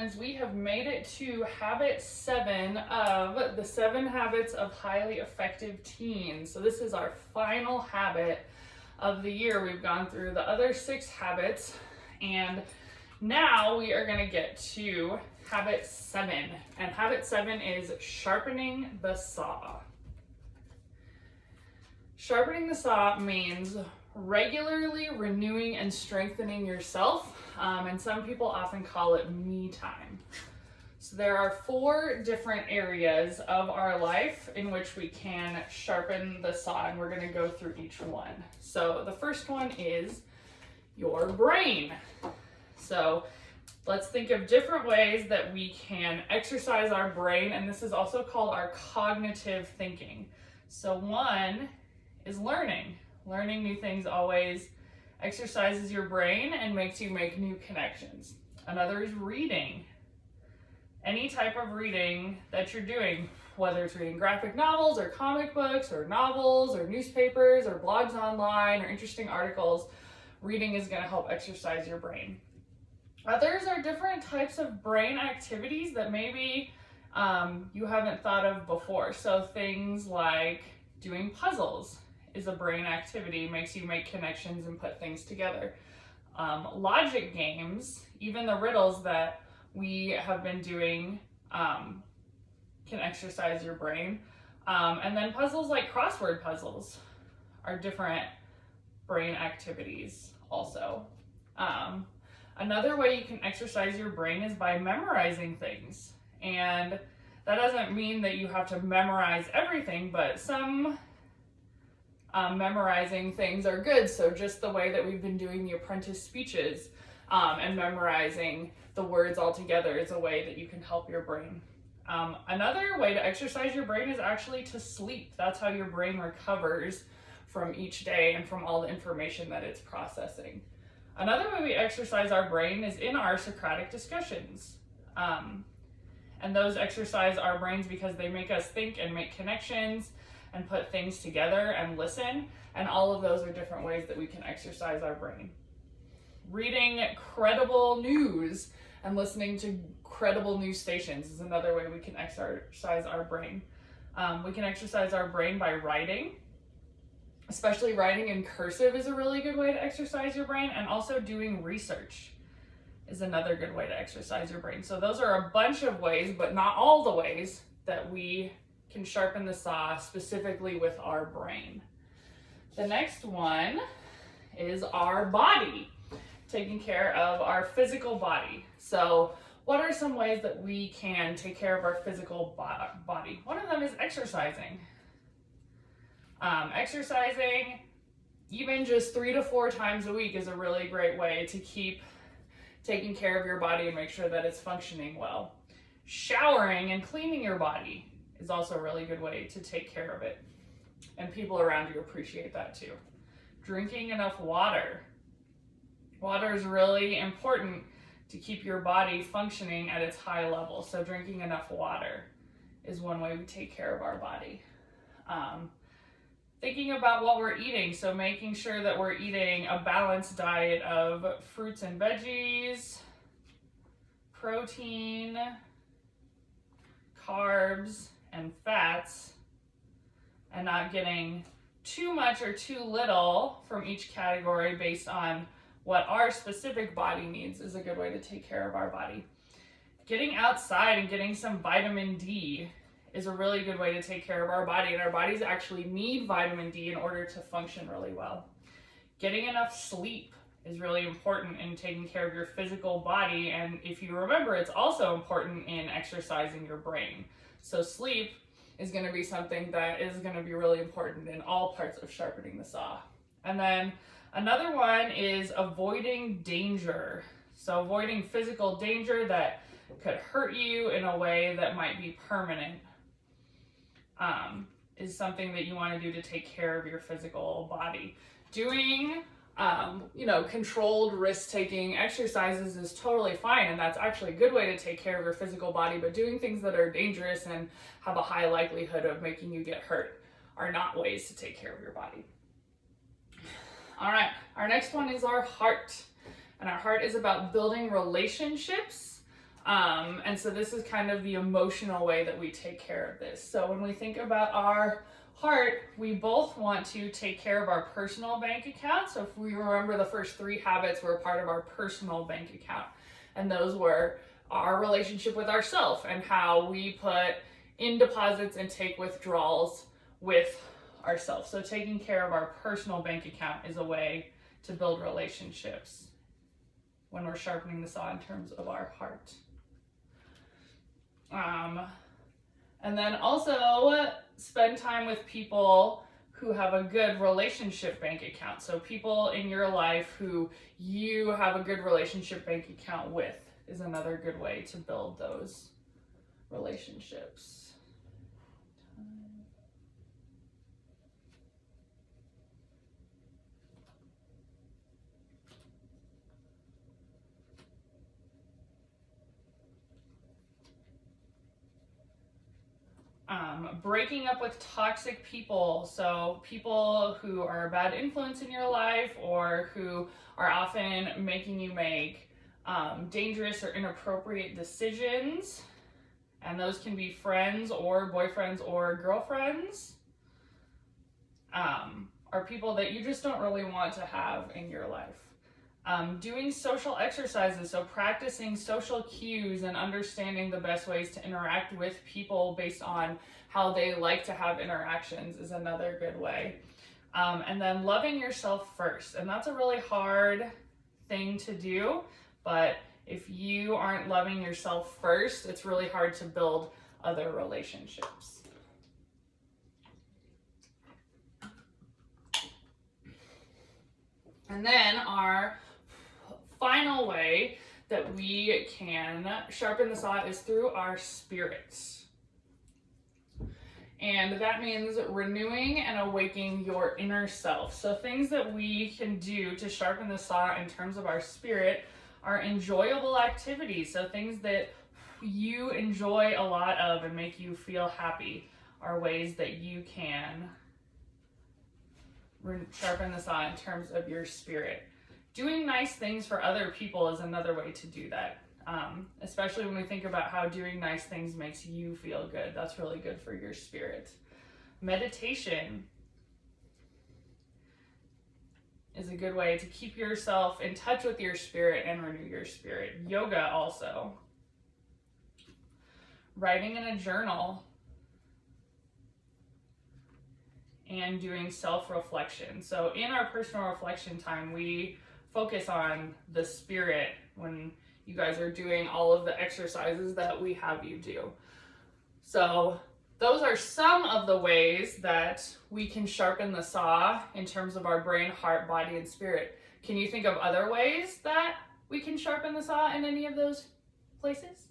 friends, we have made it to habit 7 of the 7 habits of highly effective teens. So this is our final habit of the year. We've gone through the other 6 habits, and now we are going to get to habit 7. And habit 7 is sharpening the saw. Sharpening the saw means regularly renewing and strengthening yourself, and some people often call it me time. So there are 4 different areas of our life in which we can sharpen the saw, and we're going to go through each one. So the first one is your brain. So let's think of different ways that we can exercise our brain, and this is also called our cognitive thinking. So one is learning. Learning new things always exercises your brain and makes you make new connections. Another is reading. Any type of reading that you're doing, whether it's reading graphic novels or comic books or novels or newspapers or blogs online or interesting articles, reading is going to help exercise your brain. Others are different types of brain activities that maybe you haven't thought of before. So things like doing puzzles is a brain activity, makes you make connections and put things together. Logic games, even the riddles that we have been doing, can exercise your brain. And then puzzles like crossword puzzles are different brain activities also. Another way you can exercise your brain is by memorizing things. And that doesn't mean that you have to memorize everything, but some memorizing things are good. So just the way that we've been doing the apprentice speeches and memorizing the words all together is a way that you can help your brain. Another way to exercise your brain is actually to sleep. That's how your brain recovers from each day and from all the information that it's processing. Another way we exercise our brain is in our Socratic discussions. And those exercise our brains because they make us think and make connections and put things together and listen. And all of those are different ways that we can exercise our brain. Reading credible news and listening to credible news stations is another way we can exercise our brain. We can exercise our brain by writing. Especially writing in cursive is a really good way to exercise your brain, and also doing research is another good way to exercise your brain. So those are a bunch of ways, but not all the ways that we can sharpen the saw specifically with our brain. The next one is our body, taking care of our physical body. So what are some ways that we can take care of our physical body? One of them is exercising. Exercising even just 3 to 4 times a week is a really great way to keep taking care of your body and make sure that it's functioning well. Showering and cleaning your body is also a really good way to take care of it. And people around you appreciate that too. Drinking enough water. Water is really important to keep your body functioning at its high level. So drinking enough water is one way we take care of our body. Thinking about what we're eating, so making sure that we're eating a balanced diet of fruits and veggies, protein, carbs, and fats, and not getting too much or too little from each category based on what our specific body needs is a good way to take care of our body. Getting outside and getting some vitamin D is a really good way to take care of our body, and our bodies actually need vitamin D in order to function really well. Getting enough sleep is really important in taking care of your physical body, and if you remember, it's also important in exercising your brain. So sleep is going to be something that is going to be really important in all parts of sharpening the saw. And then another one is avoiding danger. So avoiding physical danger that could hurt you in a way that might be permanent is something that you want to do to take care of your physical body. Doing, controlled risk-taking exercises is totally fine, and that's actually a good way to take care of your physical body, but doing things that are dangerous and have a high likelihood of making you get hurt are not ways to take care of your body. All right, our next one is our heart. And our heart is about building relationships, And so this is kind of the emotional way that we take care of this. So when we think about our heart, we both want to take care of our personal bank account. So if we remember, the first 3 habits were part of our personal bank account. And those were our relationship with ourselves and how we put in deposits and take withdrawals with ourselves. So taking care of our personal bank account is a way to build relationships when we're sharpening the saw in terms of our heart. And then also spend time with people who have a good relationship bank account. So people in your life who you have a good relationship bank account with is another good way to build those relationships. Breaking up with toxic people, so people who are a bad influence in your life or who are often making you make dangerous or inappropriate decisions, and those can be friends or boyfriends or girlfriends, are people that you just don't really want to have in your life. Doing social exercises, so practicing social cues and understanding the best ways to interact with people based on how they like to have interactions is another good way. And then loving yourself first. And that's a really hard thing to do, but if you aren't loving yourself first, it's really hard to build other relationships. And then our final way that we can sharpen the saw is through our spirits. And that means renewing and awakening your inner self. So things that we can do to sharpen the saw in terms of our spirit are enjoyable activities. So things that you enjoy a lot of and make you feel happy are ways that you can sharpen the saw in terms of your spirit. Doing nice things for other people is another way to do that. Especially when we think about how doing nice things makes you feel good. That's really good for your spirit. Meditation is a good way to keep yourself in touch with your spirit and renew your spirit. Yoga also. Writing in a journal. And doing self-reflection. So in our personal reflection time, we focus on the spirit when you guys are doing all of the exercises that we have you do. So those are some of the ways that we can sharpen the saw in terms of our brain, heart, body, and spirit. Can you think of other ways that we can sharpen the saw in any of those places?